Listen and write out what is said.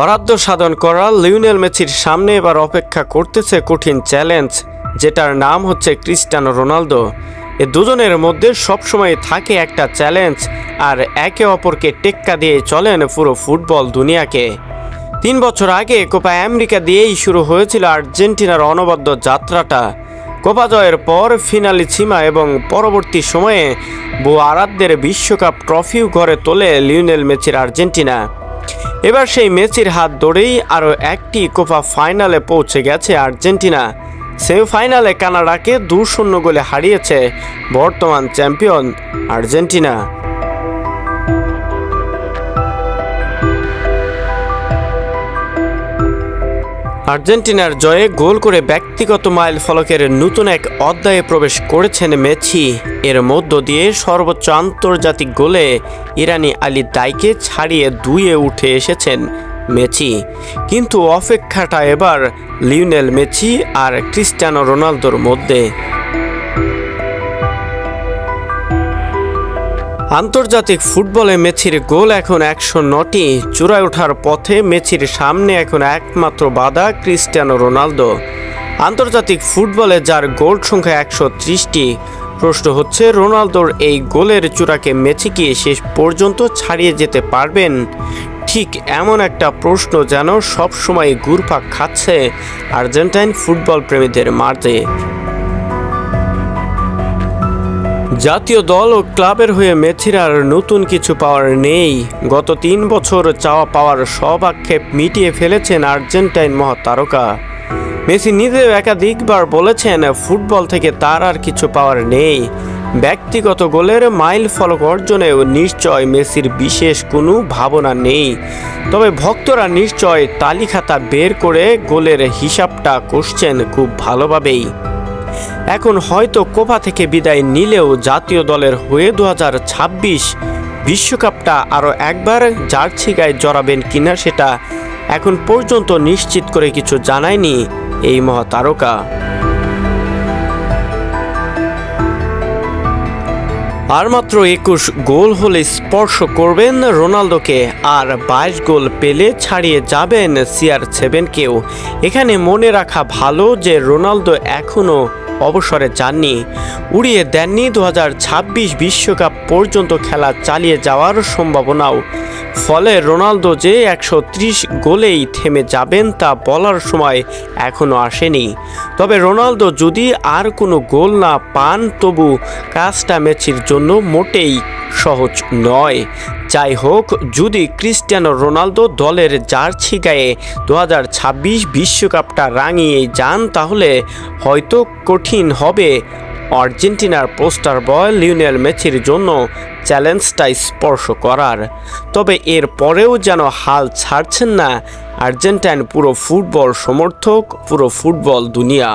অরাধ্য সাধন করা লিওনেল মেসির সামনে এবার অপেক্ষা করতেছে কঠিন চ্যালেঞ্জ, যেটার নাম হচ্ছে ক্রিস্টিয়ানো রোনালদো। এ দুজনের মধ্যে সবসময় থাকে একটা চ্যালেঞ্জ, আর একে অপরকে টেক্কা দিয়ে চলেন পুরো ফুটবল দুনিয়াকে। 3 বছর আগে কোপা আমেরিকা দিয়েই শুরু হয়েছিল আর্জেন্টিনার অনবদ্য যাত্রাটা। কোপা জয়ের পর ফিনালিসিমা এবং পরবর্তী সময়ে বহু আরাধ্যের বিশ্বকাপ ট্রফিও ঘরে তোলে লিওনেল মেসির আর্জেন্টিনা। এবার সেই মেসির হাত ধরেই আরও একটি কোপা ফাইনালে পৌঁছে গেছে আর্জেন্টিনা। সেমিফাইনালে কানাডাকে 2-0 গোলে হারিয়েছে বর্তমান চ্যাম্পিয়ন আর্জেন্টিনা। আর্জেন্টিনার জয়ে গোল করে ব্যক্তিগত মাইল ফলকের নতুন এক অধ্যায়ে প্রবেশ করেছেন মেসি। এর মধ্য দিয়ে সর্বোচ্চ আন্তর্জাতিক গোলে ইরানি আলী দাইকে ছাড়িয়ে 2-এ উঠে এসেছেন মেসি। কিন্তু অপেক্ষাটা এবার লিওনেল মেসি আর ক্রিস্টিয়ানো রোনালদোর মধ্যে। আন্তর্জাতিক ফুটবলে মেসির গোল এখন 109টি। চূড়ায় ওঠার পথে মেসির সামনে এখন একমাত্র বাধা ক্রিস্টিয়ানো রোনালদো। আন্তর্জাতিক ফুটবলে যার গোল সংখ্যা 130টি। প্রশ্ন হচ্ছে, রোনালদোর এই গোলের চূড়াকে মেসি কি শেষ পর্যন্ত ছাড়িয়ে যেতে পারবেন? ঠিক এমন একটা প্রশ্ন যেন সবসময় ঘুরপাক খাচ্ছে আর্জেন্টাইন ফুটবল প্রেমীদের মাঝে। জাতীয় দল ও ক্লাবের হয়ে মেসির আর নতুন কিছু পাওয়ার নেই। গত 3 বছর চাওয়া পাওয়ার সব আক্ষেপ মিটিয়ে ফেলেছেন আর্জেন্টাইন মহাতারকা। মেসি নিজেও একাধিকবার বলেছেন ফুটবল থেকে তার আর কিছু পাওয়ার নেই। ব্যক্তিগত গোলের মাইল ফলক অর্জনেও নিশ্চয় মেসির বিশেষ কোনো ভাবনা নেই। তবে ভক্তরা নিশ্চয় তালিখাতা বের করে গোলের হিসাবটা কষছেন খুব ভালোভাবেই। এখন হয়তো কোপা থেকে বিদায় নিলেও জাতীয় দলের হয়ে 2026 বিশ্বকাপটা আরও একবার জার্সি গায়ে জড়াবেন কিনা সেটা এখন পর্যন্ত নিশ্চিত করে কিছু জানায়নি এই মহাতারকা। আর মাত্র 21 গোল হলে স্পর্শ করবেন রোনালদোকে, আর 22 গোল পেলে ছাড়িয়ে যাবেন CR7কেও। এখানে মনে রাখা ভালো যে রোনালদো এখনও অবসরে যাননি, উড়িয়ে দেননি 2026 বিশ্বকাপ পর্যন্ত খেলা চালিয়ে যাওয়ার সম্ভাবনাও। ফলে রোনালদো যে 130 গোলেই থেমে যাবেন তা বলার সময় এখনও আসেনি। তবে রোনালদো যদি আর কোনো গোল না পান তবু কাজটা মেসির জন্য মোটেই সহজ নয়। যাই হোক, যদি ক্রিস্টিয়ানো রোনালদো দলের জার্সি গায়ে 2026 বিশ্বকাপটা রাঙিয়ে যান তাহলে হয়তো কঠিন হবে আর্জেন্টিনার পোস্টার বয় লিওনেল মেসির জন্য চ্যালেঞ্জটা স্পর্শ করার। তবে এর পরেও যেন হাল ছাড়ছেন না আর্জেন্টাইন পুরো ফুটবল সমর্থক, পুরো ফুটবল দুনিয়া।